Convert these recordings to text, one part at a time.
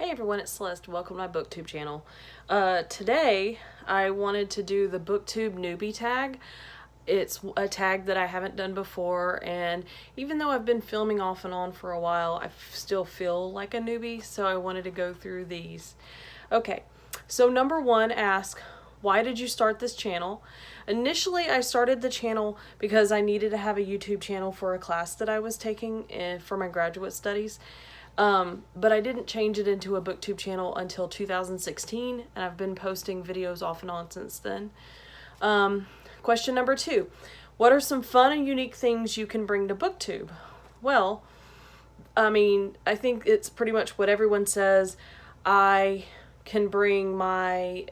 Hey everyone, it's Celeste. Welcome to my BookTube channel. Today I wanted to do the BookTube Newbie Tag. It's a tag that I haven't done before, and even though I've been filming off and on for a while, I still feel like a newbie, so I wanted to go through these. Okay, so number one asks, why did you start this channel? Initially, I started the channel because I needed to have a YouTube channel for a class that I was taking for my graduate studies. But I didn't change it into a BookTube channel until 2016, and I've been posting videos off and on since then. Question number two, what are some fun and unique things you can bring to BookTube? Well, I think it's pretty much what everyone says. I can bring my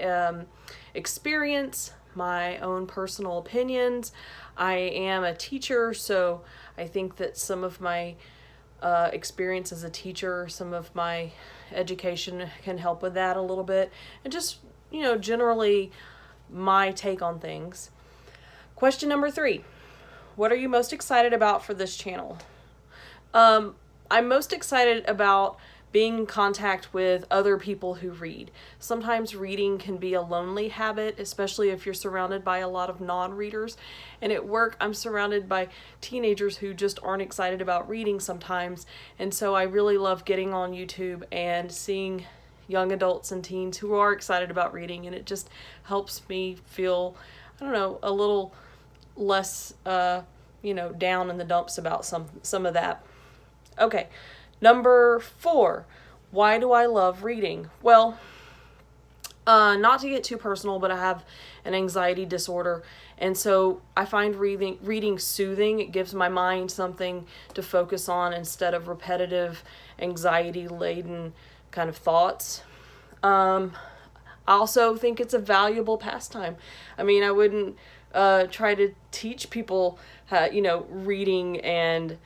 experience, my own personal opinions. I am a teacher, so I think that some of my experience as a teacher, some of my education can help with that a little bit, and just, generally my take on things. Question number three, what are you most excited about for this channel? I'm most excited about being in contact with other people who read. Sometimes reading can be a lonely habit, especially if you're surrounded by a lot of non-readers. And at work, I'm surrounded by teenagers who just aren't excited about reading sometimes. And so I really love getting on YouTube and seeing young adults and teens who are excited about reading. And it just helps me feel, a little less, down in the dumps about some of that. Okay. Number four, why do I love reading? Well, not to get too personal, but I have an anxiety disorder, and so I find reading soothing. It gives my mind something to focus on instead of repetitive, anxiety-laden kind of thoughts. I also think it's a valuable pastime. I wouldn't try to teach people reading and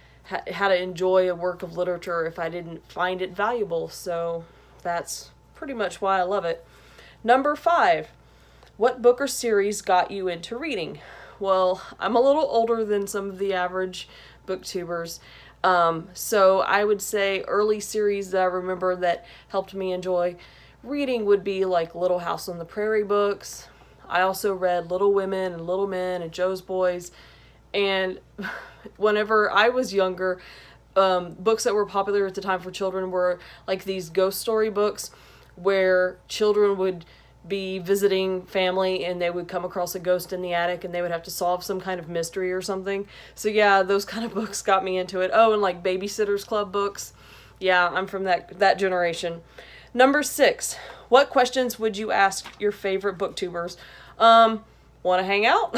how to enjoy a work of literature if I didn't find it valuable. So that's pretty much why I love it. Number five, what book or series got you into reading? Well, I'm a little older than some of the average booktubers. So I would say early series that I remember that helped me enjoy reading would be like Little House on the Prairie books. I also read Little Women and Little Men and Joe's Boys. And whenever I was younger, books that were popular at the time for children were like these ghost story books where children would be visiting family and they would come across a ghost in the attic and they would have to solve some kind of mystery or something. So yeah, those kind of books got me into it. Oh, and like Babysitter's Club books. Yeah, I'm from that generation. Number six, what questions would you ask your favorite booktubers? Want to hang out?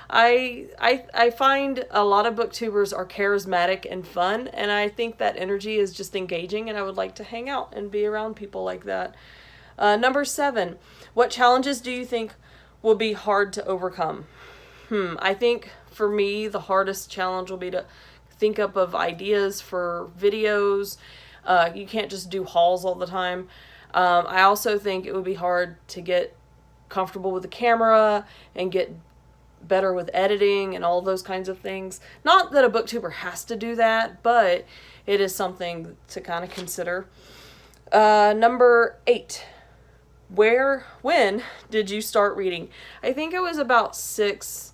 I find a lot of booktubers are charismatic and fun, and I think that energy is just engaging, and I would like to hang out and be around people like that. Number seven, what challenges do you think will be hard to overcome? I think for me, the hardest challenge will be to think up of ideas for videos. You can't just do hauls all the time. I also think it would be hard to get comfortable with the camera and get better with editing and all those kinds of things. Not that a booktuber has to do that, but it is something to kind of consider. Number eight, when did you start reading? I think it was about 6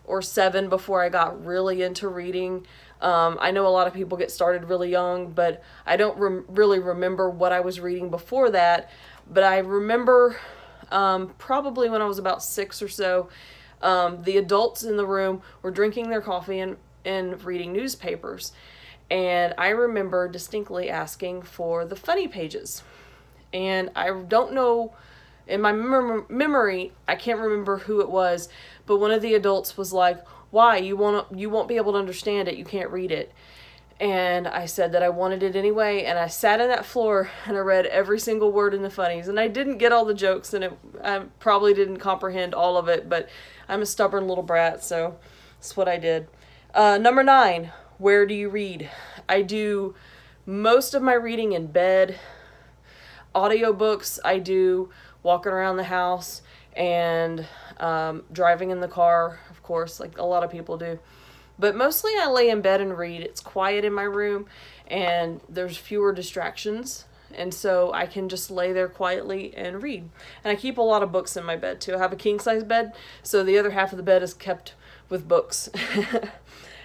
or 7 before I got really into reading. I know a lot of people get started really young, but I don't really remember what I was reading before that. But I remember probably when I was about 6 or so, the adults in the room were drinking their coffee and reading newspapers. And I remember distinctly asking for the funny pages. And I don't know, in my memory, I can't remember who it was, but one of the adults was like, why? You won't be able to understand it. You can't read it. And I said that I wanted it anyway, and I sat on that floor and I read every single word in the funnies. And I didn't get all the jokes, and I probably didn't comprehend all of it, but I'm a stubborn little brat, so that's what I did. Number 9, where do you read? I do most of my reading in bed. Audiobooks I do walking around the house and driving in the car, of course, like a lot of people do. But mostly I lay in bed and read. It's quiet in my room and there's fewer distractions and so I can just lay there quietly and read. And I keep a lot of books in my bed too. I have a king size bed, so the other half of the bed is kept with books.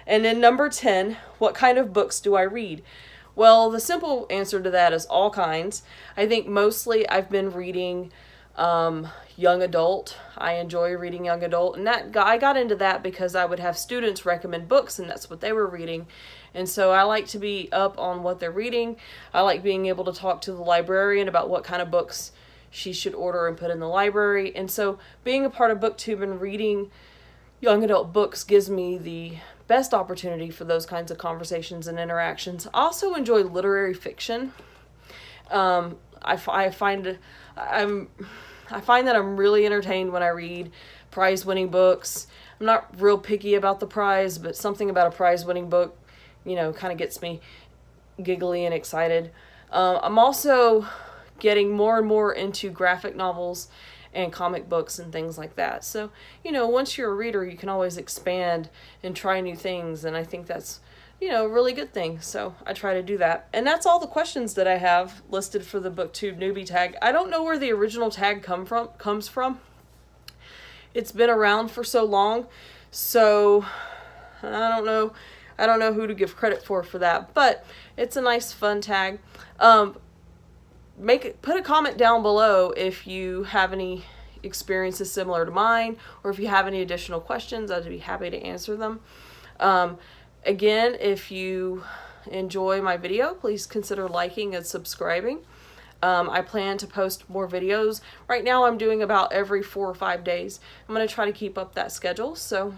And then number 10, what kind of books do I read? Well, the simple answer to that is all kinds. I think mostly I've been reading young adult. I enjoy reading young adult, and I got into that because I would have students recommend books, and that's what they were reading. And so I like to be up on what they're reading. I like being able to talk to the librarian about what kind of books she should order and put in the library. And so being a part of BookTube and reading young adult books gives me the best opportunity for those kinds of conversations and interactions. I also enjoy literary fiction. I find that I'm really entertained when I read prize-winning books. I'm not real picky about the prize, but something about a prize-winning book, kind of gets me giggly and excited. I'm also getting more and more into graphic novels and comic books and things like that. So, once you're a reader, you can always expand and try new things, and I think that's, a really good thing. So I try to do that. And that's all the questions that I have listed for the BookTube Newbie Tag. I don't know where the original tag comes from. It's been around for so long, so I don't know who to give credit for that, but it's a nice fun tag. Put a comment down below if you have any experiences similar to mine, or if you have any additional questions. I'd be happy to answer them. Again, if you enjoy my video, please consider liking and subscribing. I plan to post more videos. Right now I'm doing about every 4 or 5 days. I'm going to try to keep up that schedule. So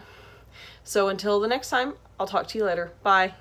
until the next time, I'll talk to you later. Bye.